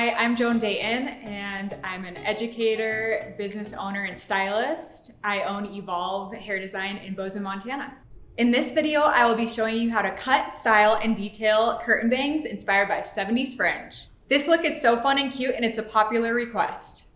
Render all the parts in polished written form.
Hi, I'm Joan Dayton, and I'm an educator, business owner, and stylist. I own Evolve Hair Design in Bozeman, Montana. In this video, I will be showing you how to cut, style, and detail curtain bangs inspired by 70s fringe. This look is so fun and cute, and it's a popular request.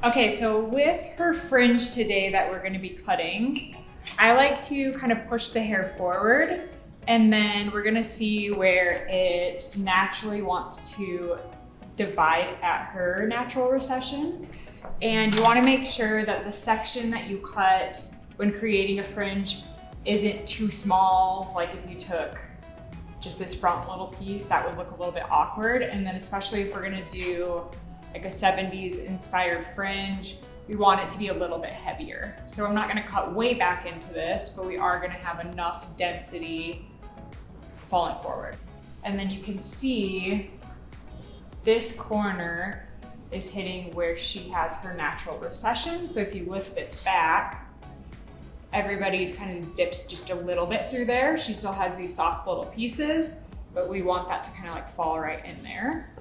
Okay, so with her fringe today that we're gonna be cutting, I like to kind of push the hair forward, and then we're gonna see where it naturally wants to divide at her natural recession. And you wanna make sure that the section that you cut when creating a fringe isn't too small. Like if you took just this front little piece, that would look a little bit awkward. And then especially if we're gonna do like a 70s inspired fringe, we want it to be a little bit heavier. So I'm not gonna cut way back into this, but we are gonna have enough density falling forward. And then you can see this corner is hitting where she has her natural recession. So if you lift this back, everybody's kind of dips just a little bit through there. She still has these soft little pieces, but we want that to kind of like fall right in there.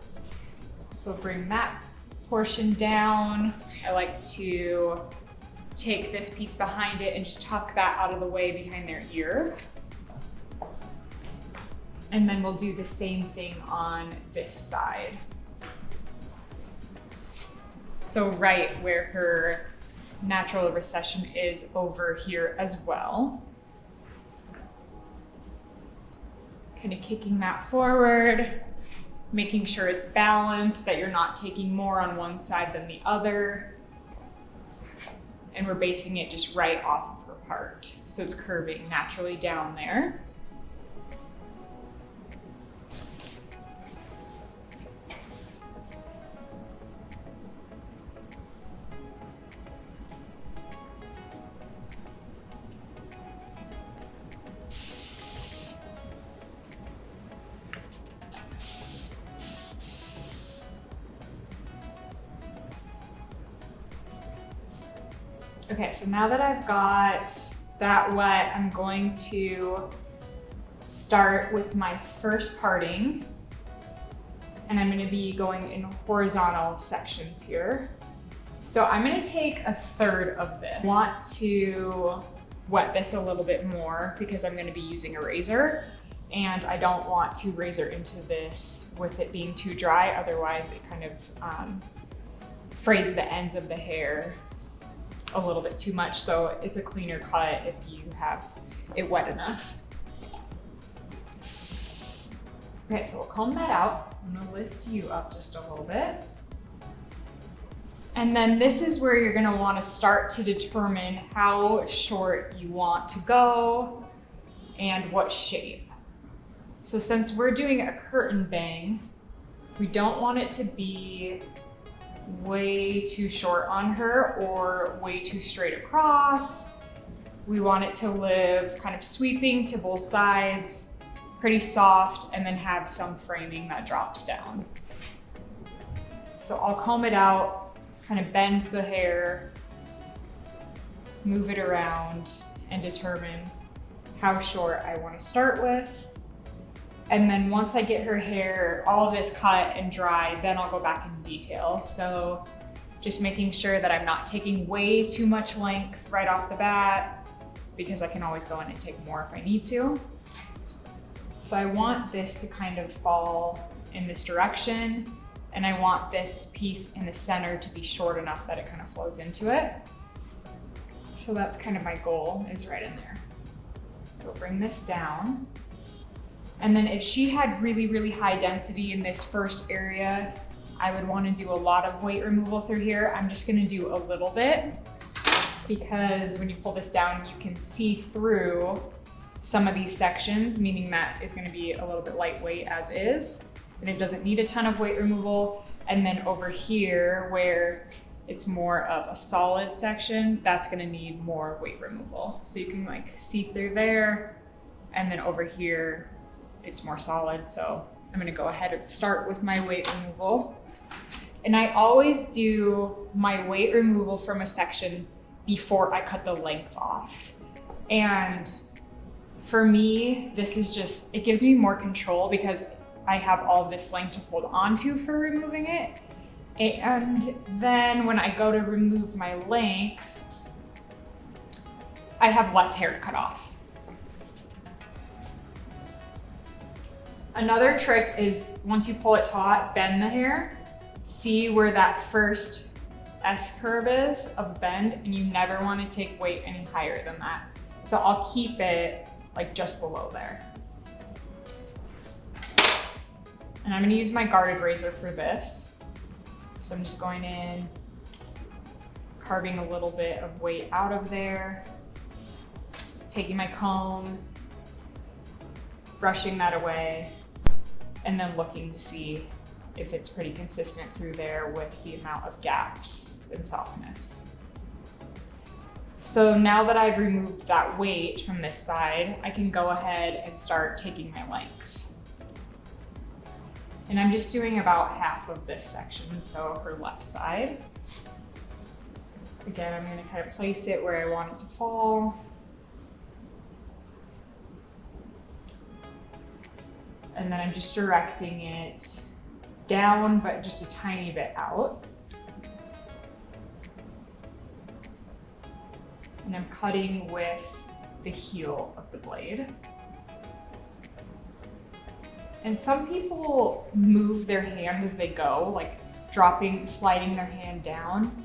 So bring that portion down. I like to take this piece behind it and just tuck that out of the way behind their ear. And then we'll do the same thing on this side. So right where her natural recession is over here as well. Kind of kicking that forward, making sure it's balanced, that you're not taking more on one side than the other. And we're basing it just right off of her part. So it's curving naturally down there. Okay, so now that I've got that wet, I'm going to start with my first parting, and I'm gonna be going in horizontal sections here. So I'm gonna take a third of this. I want to wet this a little bit more because I'm gonna be using a razor, and I don't want to razor into this with it being too dry, otherwise it kind of frays the ends of the hair a little bit too much, so it's a cleaner cut if you have it wet enough. Okay, so we'll comb that out. I'm gonna lift you up just a little bit. And then this is where you're gonna wanna start to determine how short you want to go and what shape. So since we're doing a curtain bang, we don't want it to be way too short on her or way too straight across. We want it to live kind of sweeping to both sides, pretty soft, and then have some framing that drops down. So I'll comb it out, kind of bend the hair, move it around, and determine how short I want to start with. And then once I get her hair, all of this cut and dry, then I'll go back and detail. So just making sure that I'm not taking way too much length right off the bat, because I can always go in and take more if I need to. So I want this to kind of fall in this direction, and I want this piece in the center to be short enough that it kind of flows into it. So that's kind of my goal, is right in there. So bring this down. And then if she had really, really high density in this first area, I would want to do a lot of weight removal through here. I'm just going to do a little bit because when you pull this down, you can see through some of these sections, meaning that is going to be a little bit lightweight as is, and it doesn't need a ton of weight removal. And then over here where it's more of a solid section, that's going to need more weight removal. So you can like see through there, and then over here it's more solid. So I'm going to go ahead and start with my weight removal. And I always do my weight removal from a section before I cut the length off. And for me, this is just, it gives me more control because I have all of this length to hold onto for removing it. And then when I go to remove my length, I have less hair to cut off. Another trick is once you pull it taut, bend the hair, see where that first S curve is of bend, and you never want to take weight any higher than that. So I'll keep it like just below there. And I'm going to use my guarded razor for this. So I'm just going in, carving a little bit of weight out of there, taking my comb, brushing that away, and then looking to see if it's pretty consistent through there with the amount of gaps and softness. So now that I've removed that weight from this side, I can go ahead and start taking my length. And I'm just doing about half of this section, so her left side. Again, I'm going to kind of place it where I want it to fall. And then I'm just directing it down, but just a tiny bit out. And I'm cutting with the heel of the blade. And some people move their hand as they go, like sliding their hand down.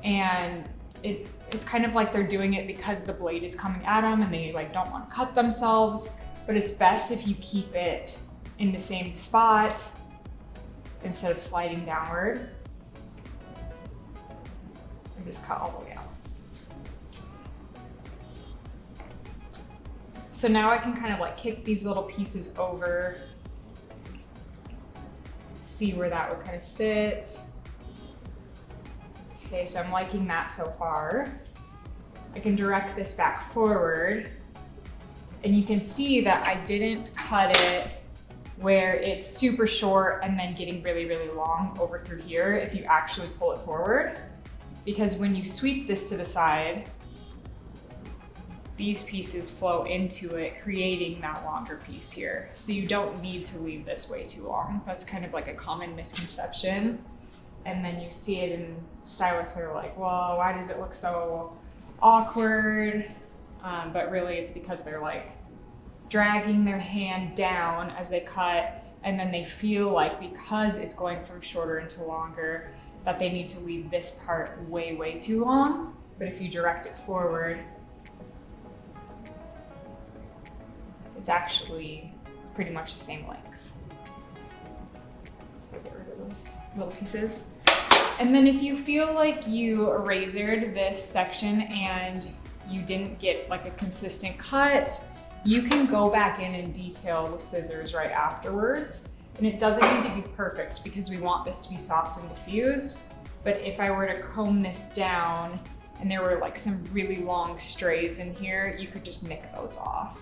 And it's kind of like they're doing it because the blade is coming at them and they like don't want to cut themselves. But it's best if you keep it in the same spot instead of sliding downward. And just cut all the way out. So now I can kind of like kick these little pieces over, see where that would kind of sit. Okay, so I'm liking that so far. I can direct this back forward, and you can see that I didn't cut it where it's super short and then getting really, really long over through here if you actually pull it forward. Because when you sweep this to the side, these pieces flow into it, creating that longer piece here. So you don't need to leave this way too long. That's kind of like a common misconception. And then you see it and stylists are like, well, why does it look so awkward? But really it's because they're like dragging their hand down as they cut, and then they feel like because it's going from shorter into longer, that they need to leave this part way, way too long. But if you direct it forward, it's actually pretty much the same length. So get rid of those little pieces. And then if you feel like you razored this section and you didn't get like a consistent cut, you can go back in and detail with scissors right afterwards. And it doesn't need to be perfect because we want this to be soft and diffused. But if I were to comb this down and there were like some really long strays in here, you could just nick those off.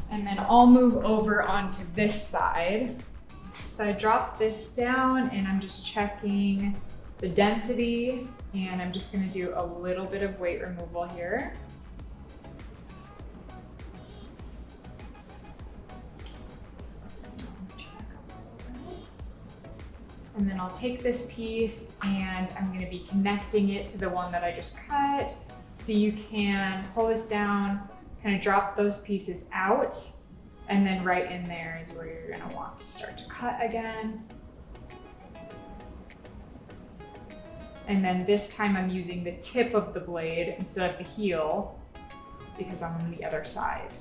And then I'll move over onto this side. So I drop this down and I'm just checking the density, and I'm just gonna do a little bit of weight removal here. And then I'll take this piece and I'm gonna be connecting it to the one that I just cut. So you can pull this down, kind of drop those pieces out, and then right in there is where you're gonna want to start to cut again. And then this time I'm using the tip of the blade instead of the heel because I'm on the other side.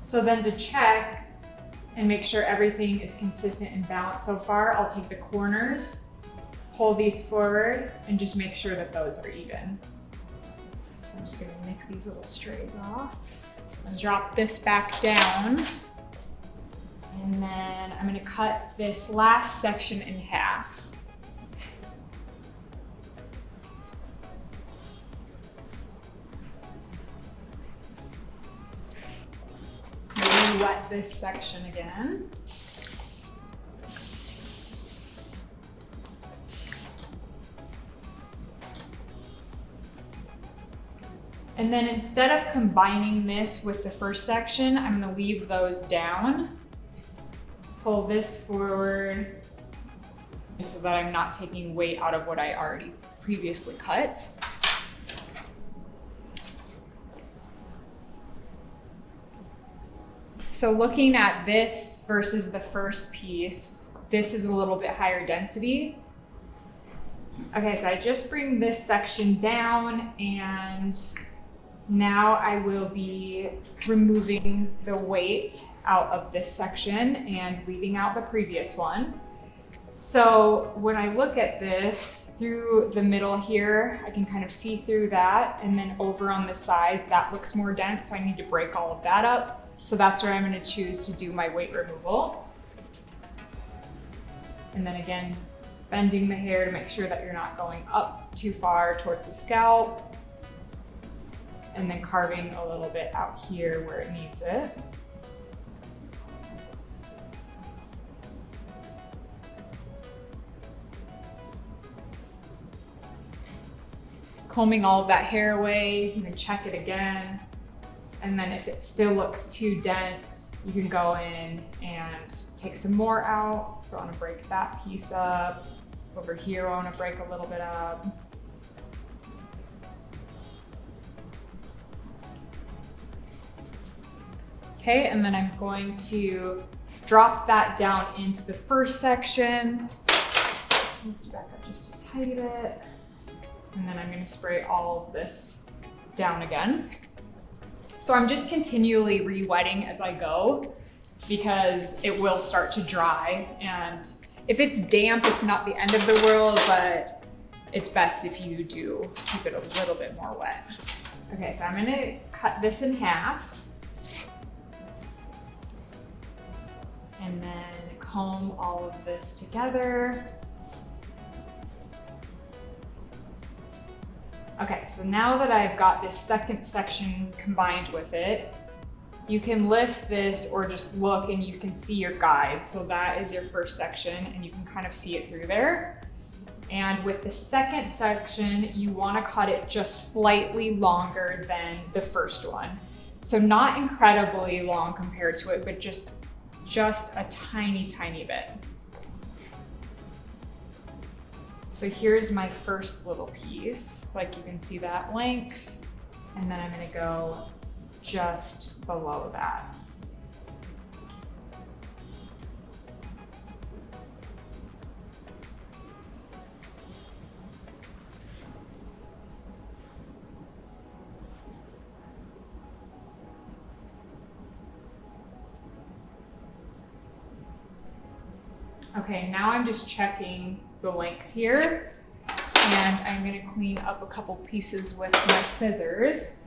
So then to check and make sure everything is consistent and balanced so far, I'll take the corners, pull these forward, and just make sure that those are even. So I'm just gonna nick these little strays off. And drop this back down. And then I'm gonna cut this last section in half. Maybe wet this section again. And then instead of combining this with the first section, I'm gonna leave those down. Pull this forward so that I'm not taking weight out of what I already previously cut. So looking at this versus the first piece, this is a little bit higher density. Okay, so I just bring this section down, and now I will be removing the weight out of this section and leaving out the previous one. So when I look at this through the middle here, I can kind of see through that, and then over on the sides, that looks more dense, so I need to break all of that up. So that's where I'm gonna choose to do my weight removal. And then again, bending the hair to make sure that you're not going up too far towards the scalp. And then carving a little bit out here where it needs it. Combing all of that hair away, you can check it again. And then if it still looks too dense, you can go in and take some more out. So I wanna break that piece up. Over here, I wanna break a little bit up. Okay, and then I'm going to drop that down into the first section. Lift it back up just a tiny bit. And then I'm gonna spray all of this down again. So I'm just continually re-wetting as I go because it will start to dry. And if it's damp, it's not the end of the world, but it's best if you do keep it a little bit more wet. Okay, so I'm gonna cut this in half. And then comb all of this together. Okay, so now that I've got this second section combined with it, you can lift this or just look and you can see your guide. So that is your first section and you can kind of see it through there. And with the second section, you wanna cut it just slightly longer than the first one. So not incredibly long compared to it, but just a tiny, tiny bit. So here's my first little piece. Like you can see that length, and then I'm gonna go just below that. Okay, now I'm just checking the length here, and I'm gonna clean up a couple pieces with my scissors.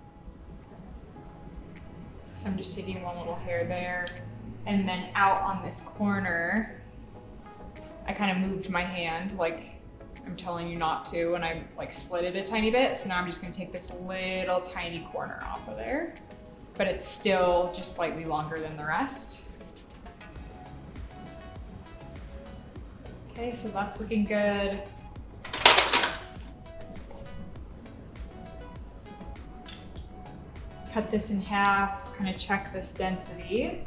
So I'm just taking one little hair there, and then out on this corner, I kind of moved my hand like I'm telling you not to, and I like slid it a tiny bit. So now I'm just gonna take this little tiny corner off of there, but it's still just slightly longer than the rest. Okay, so that's looking good. Cut this in half, kind of check this density.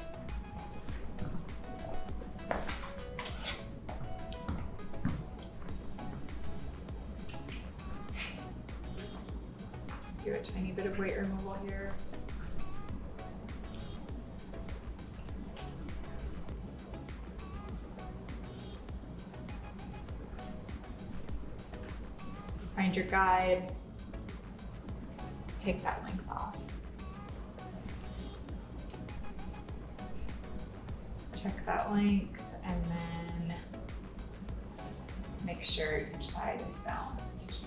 Do a tiny bit of weight removal here. Find your guide, take that length off. Check that length and then make sure each side is balanced.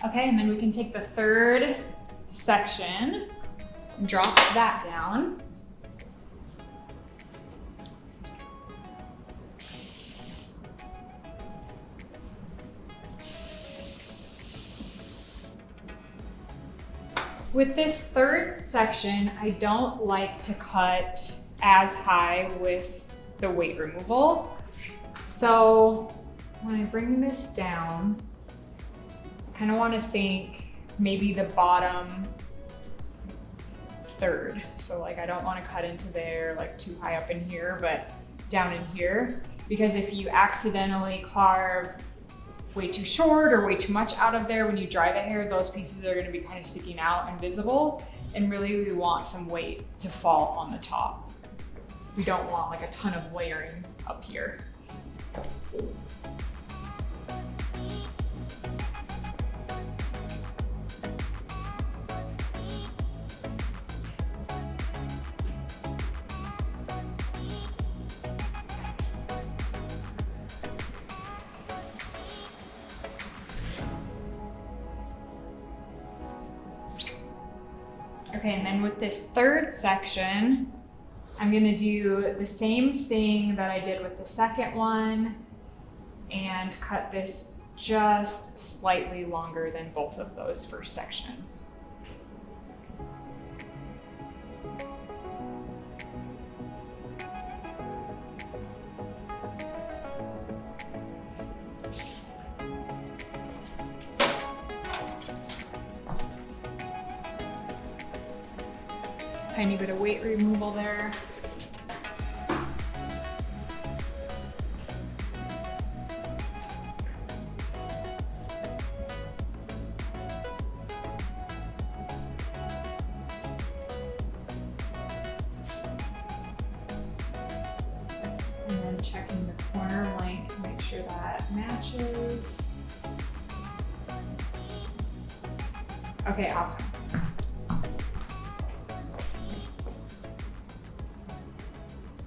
Okay, and then we can take the third section and drop that down. With this third section, I don't like to cut as high with the weight removal. So when I bring this down, I kind of want to think maybe the bottom third. So like I don't want to cut into there like too high up in here, but down in here. Because if you accidentally carve way too short or way too much out of there, when you dry the hair, those pieces are going to be kind of sticking out and visible. And really we want some weight to fall on the top. We don't want like a ton of layering up here. Okay, and then with this third section, I'm gonna do the same thing that I did with the second one and cut this just slightly longer than both of those first sections. Tiny bit of weight removal there. And then checking the corner length to make sure that matches. Okay, awesome.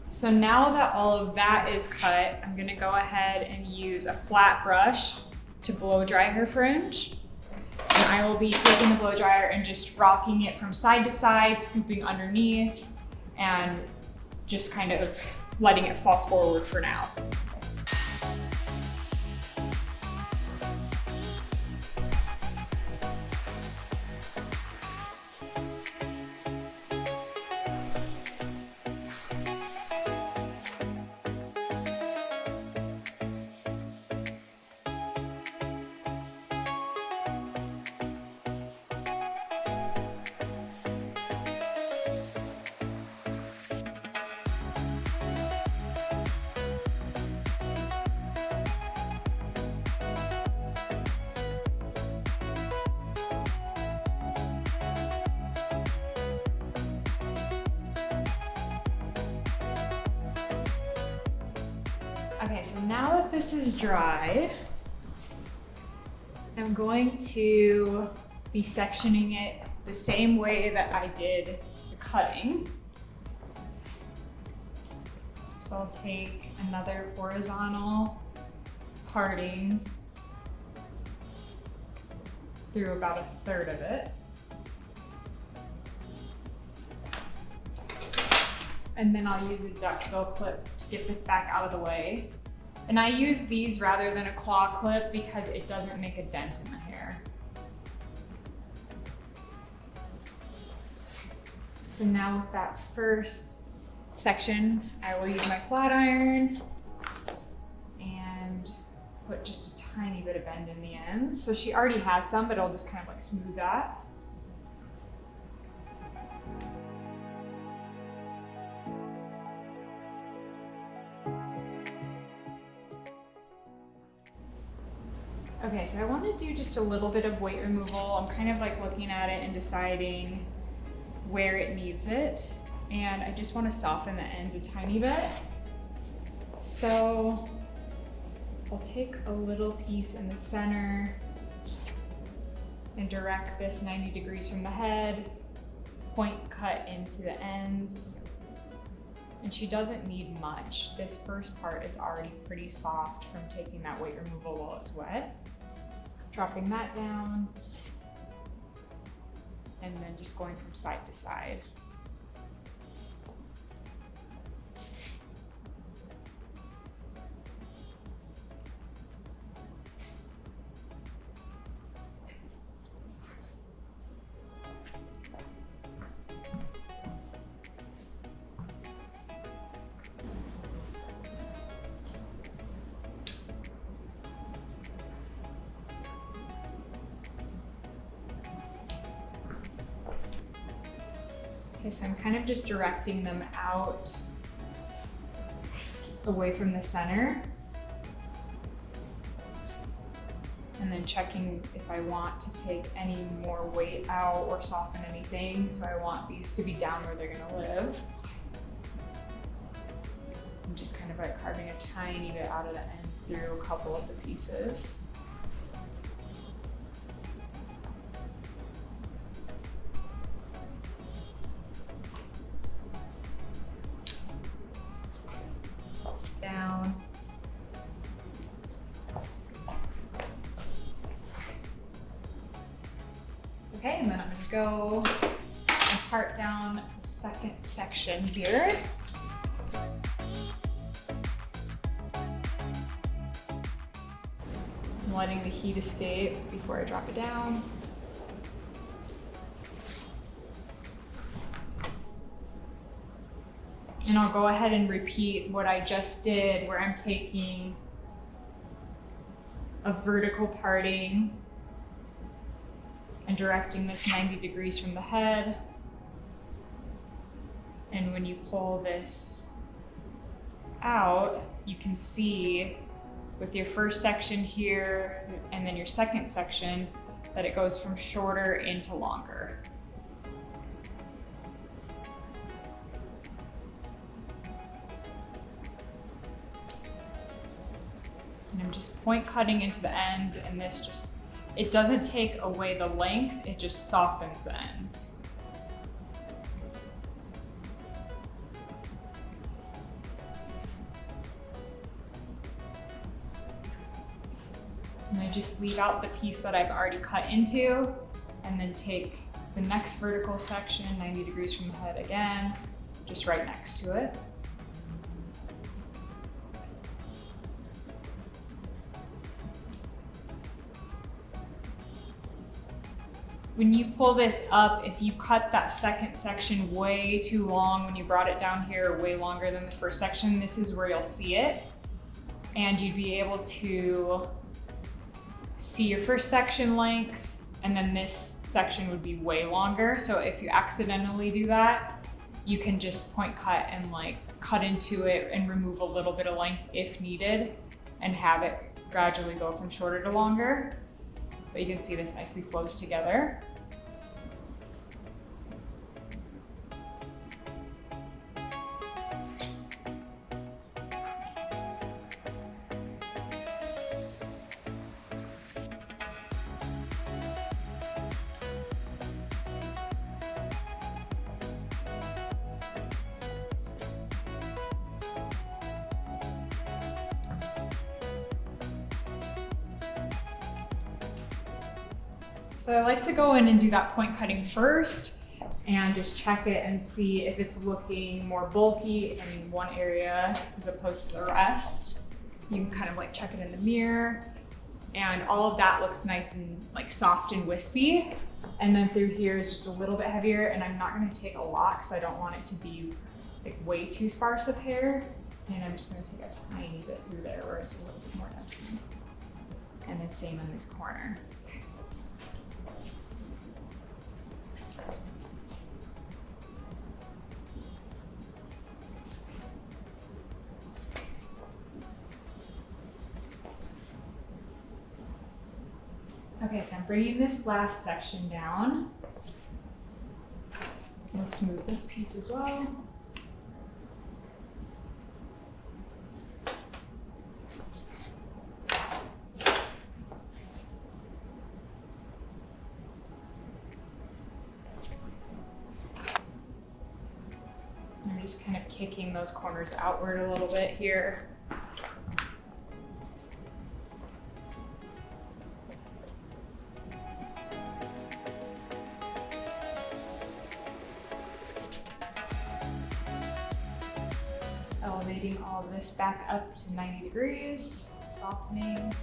So now that all of that is cut, I'm gonna go ahead and use a flat brush to blow dry her fringe. And I will be taking the blow dryer and just rocking it from side to side, scooping underneath, and just kind of letting it fall forward for now. Okay, so now that this is dry, I'm going to be sectioning it the same way that I did the cutting. So I'll take another horizontal parting through about a third of it. And then I'll use a duckbill clip to get this back out of the way. And I use these rather than a claw clip because it doesn't make a dent in the hair. So now with that first section, I will use my flat iron and put just a tiny bit of bend in the ends. So she already has some, but I'll just kind of like smooth that. Okay, so I want to do just a little bit of weight removal. I'm kind of like looking at it and deciding where it needs it. and I just want to soften the ends a tiny bit. So I'll take a little piece in the center and direct this 90 degrees from the head, point cut into the ends. And she doesn't need much. This first part is already pretty soft from taking that weight removal while it's wet. Dropping that down, and then just going from side to side. Okay, so I'm kind of just directing them out away from the center. And then checking if I want to take any more weight out or soften anything. So I want these to be down where they're gonna live. I'm just kind of like carving a tiny bit out of the ends through a couple of the pieces. Down. Okay, and then I'm gonna go and part down the second section here. I'm letting the heat escape before I drop it down. And I'll go ahead and repeat what I just did, where I'm taking a vertical parting and directing this 90 degrees from the head. And when you pull this out, you can see with your first section here and then your second section that it goes from shorter into longer. And I'm just point cutting into the ends, and this just, it doesn't take away the length, it just softens the ends. And I just leave out the piece that I've already cut into, and then take the next vertical section, 90 degrees from the head again, just right next to it. When you pull this up, if you cut that second section way too long, when you brought it down here way longer than the first section, this is where you'll see it. And you'd be able to see your first section length, and then this section would be way longer. So if you accidentally do that, you can just point cut and like cut into it and remove a little bit of length if needed, and have it gradually go from shorter to longer. But you can see this nicely flows together. So I like to go in and do that point cutting first and just check it and see if it's looking more bulky in one area as opposed to the rest. You can kind of like check it in the mirror, and all of that looks nice and like soft and wispy. And then through here is just a little bit heavier, and I'm not gonna take a lot because I don't want it to be like way too sparse of hair. And I'm just gonna take a tiny bit through there where it's a little bit more dense. And then same in this corner. Okay, so I'm bringing this last section down. You'll smooth this piece as well. I'm just kind of kicking those corners outward a little bit here. Elevating all of this back up to 90 degrees, softening.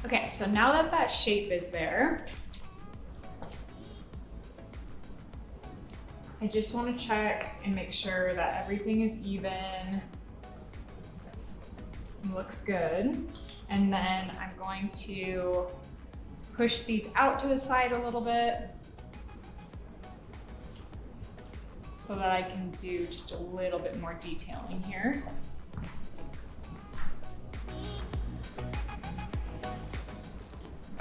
Okay, so now that that shape is there, I just want to check and make sure that everything is even and looks good. And then I'm going to push these out to the side a little bit so that I can do just a little bit more detailing here.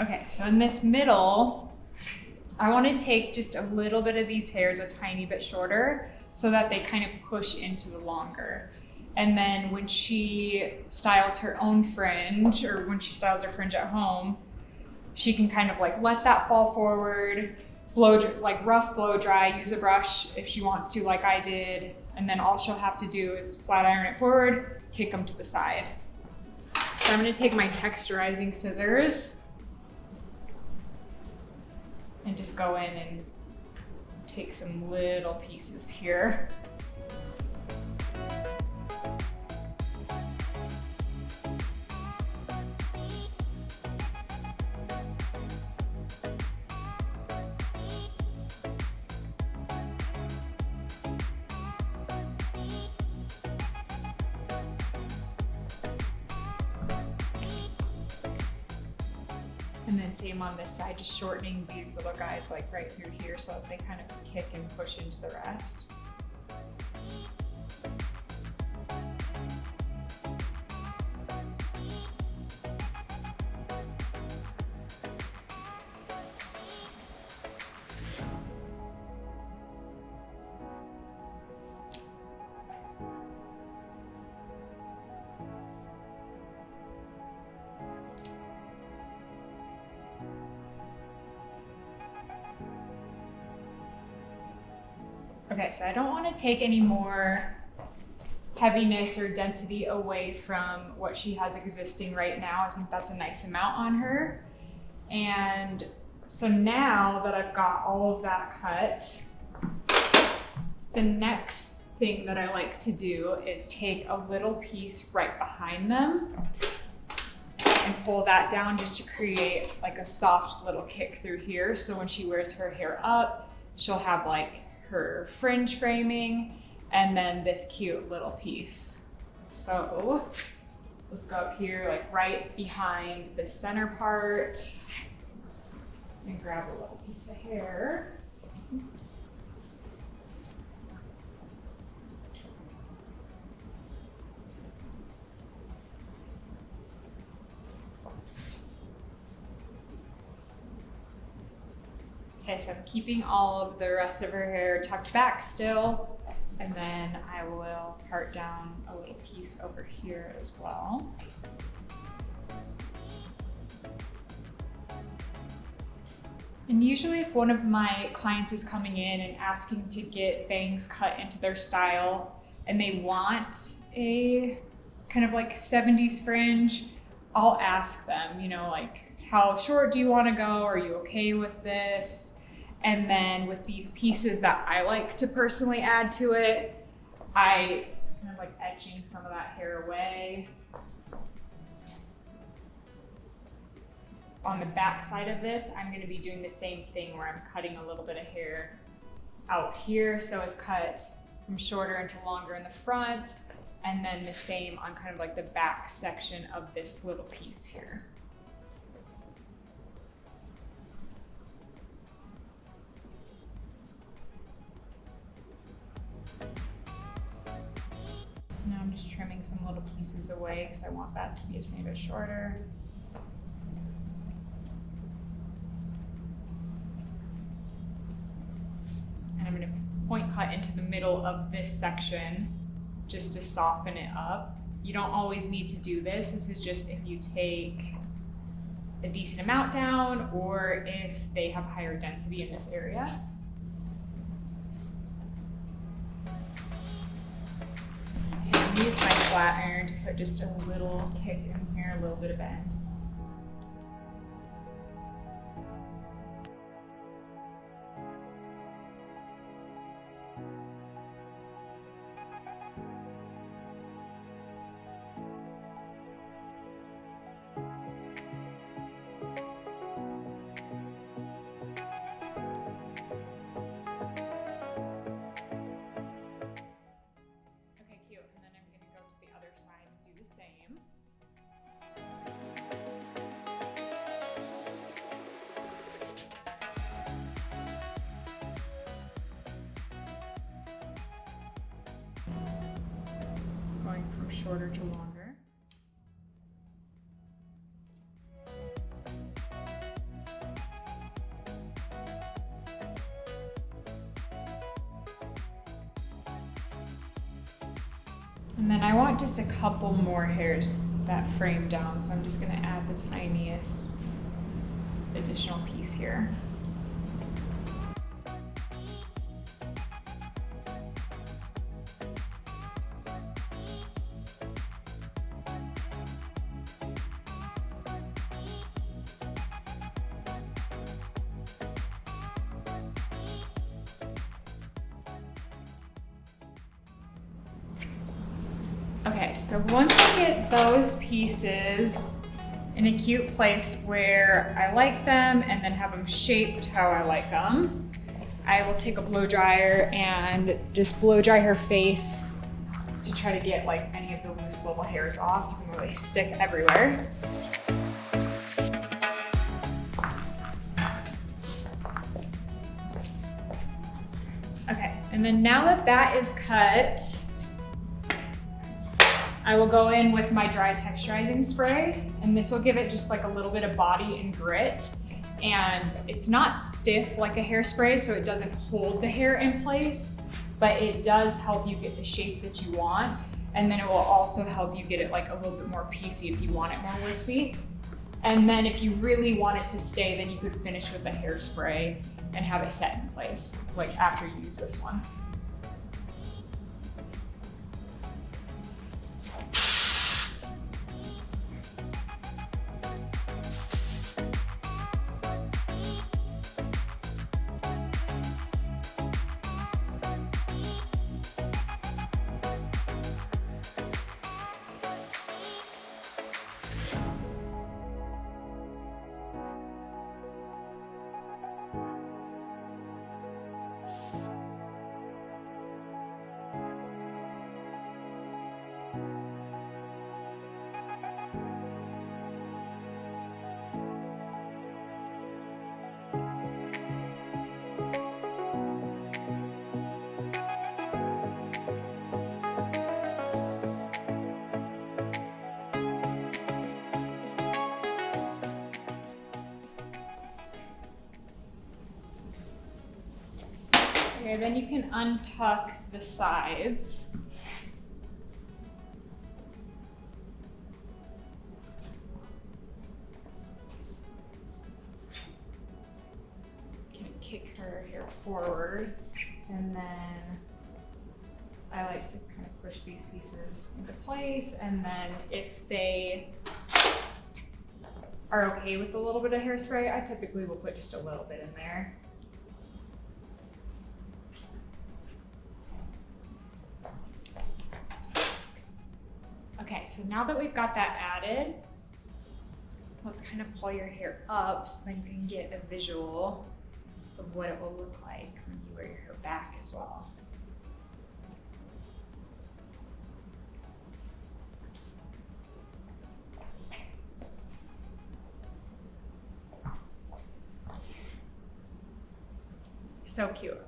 Okay, so in this middle, I want to take just a little bit of these hairs a tiny bit shorter so that they kind of push into the longer. And then when she styles her own fringe, or when she styles her fringe at home, she can kind of like let that fall forward, like rough blow dry, use a brush if she wants to, like I did. And then all she'll have to do is flat iron it forward, kick them to the side. So I'm going to take my texturizing scissors and just go in and take some little pieces here. And then same on this side, just shortening these little guys like right through here so that they kind of kick and push into the rest. Okay, so I don't want to take any more heaviness or density away from what she has existing right now. I think that's a nice amount on her. And so now that I've got all of that cut, the next thing that I like to do is take a little piece right behind them and pull that down just to create like a soft little kick through here. So when she wears her hair up, she'll have like her fringe framing and then this cute little piece. So let's go up here, like right behind the center part, and grab a little piece of hair. Okay, so I'm keeping all of the rest of her hair tucked back still, and then I will part down a little piece over here as well. And usually if one of my clients is coming in and asking to get bangs cut into their style and they want a kind of like 70s fringe, I'll ask them, you know, like, how short do you want to go? Are you okay with this? And then with these pieces that I like to personally add to it, I kind of like edging some of that hair away. On the back side of this, I'm going to be doing the same thing where I'm cutting a little bit of hair out here. So it's cut from shorter into longer in the front, and then the same on kind of like the back section of this little piece here. some little pieces away because I want that to be a tiny bit shorter. And I'm going to point cut into the middle of this section just to soften it up. You don't always need to do this. This is just if you take a decent amount down or if they have higher density in this area. And I'm use my flat iron to put just a little kick in here, a little bit of bend. Going from shorter to longer. And then I want just a couple more hairs that frame down, so I'm just going to add the tiniest additional piece here. Okay, so once I get those pieces in a cute place where I like them and then have them shaped how I like them, I will take a blow dryer and just blow dry her face to try to get like any of the loose little hairs off, even though they stick everywhere. Okay, and then now that that is cut, I will go in with my dry texturizing spray, and this will give it just like a little bit of body and grit. And it's not stiff like a hairspray, so it doesn't hold the hair in place, but it does help you get the shape that you want. And then it will also help you get it like a little bit more piecey if you want it more wispy. And then if you really want it to stay, then you could finish with a hairspray and have it set in place, like after you use this one. Okay, then you can untuck the sides. Kind of kick her hair forward, and then I like to kind of push these pieces into place, and then if they are okay with a little bit of hairspray, I typically will put just a little bit in there. Okay, so now that we've got that added, let's kind of pull your hair up so then you can get a visual of what it will look like when you wear your hair back as well. So cute.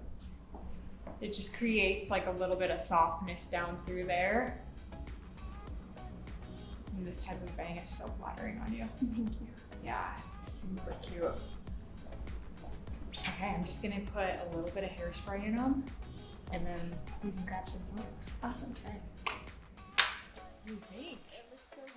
It just creates like a little bit of softness down through there. this type of bang is so flattering on you. Thank you. Yeah, super cute. Okay, I'm just gonna put a little bit of hairspray in them, and then we can grab some photos. Awesome. Okay. What do you think? It looks so good.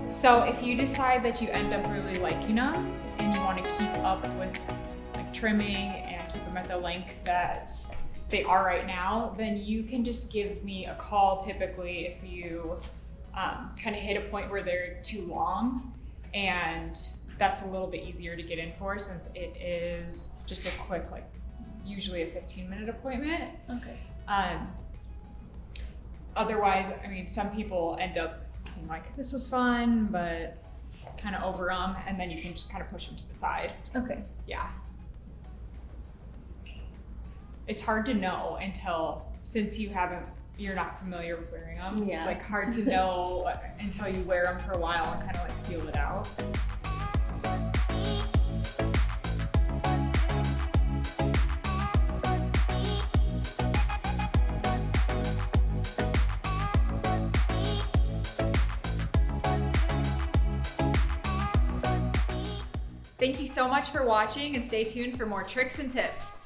So if you decide that you end up really liking them and you want to keep up with like trimming and keep them at the length that they are right now, then you can just give me a call typically if you kind of hit a point where they're too long, and that's a little bit easier to get in for since it is just a quick, like usually a 15-minute appointment. Okay. Otherwise, I mean, some people end up being like, this was fun, but kind of over them, and then you can just kind of push them to the side. Okay. Yeah. It's hard to know since you're not familiar with wearing them. Yeah. It's like hard to know until you wear them for a while and kind of like feel it out. Thank you so much for watching, and stay tuned for more tricks and tips.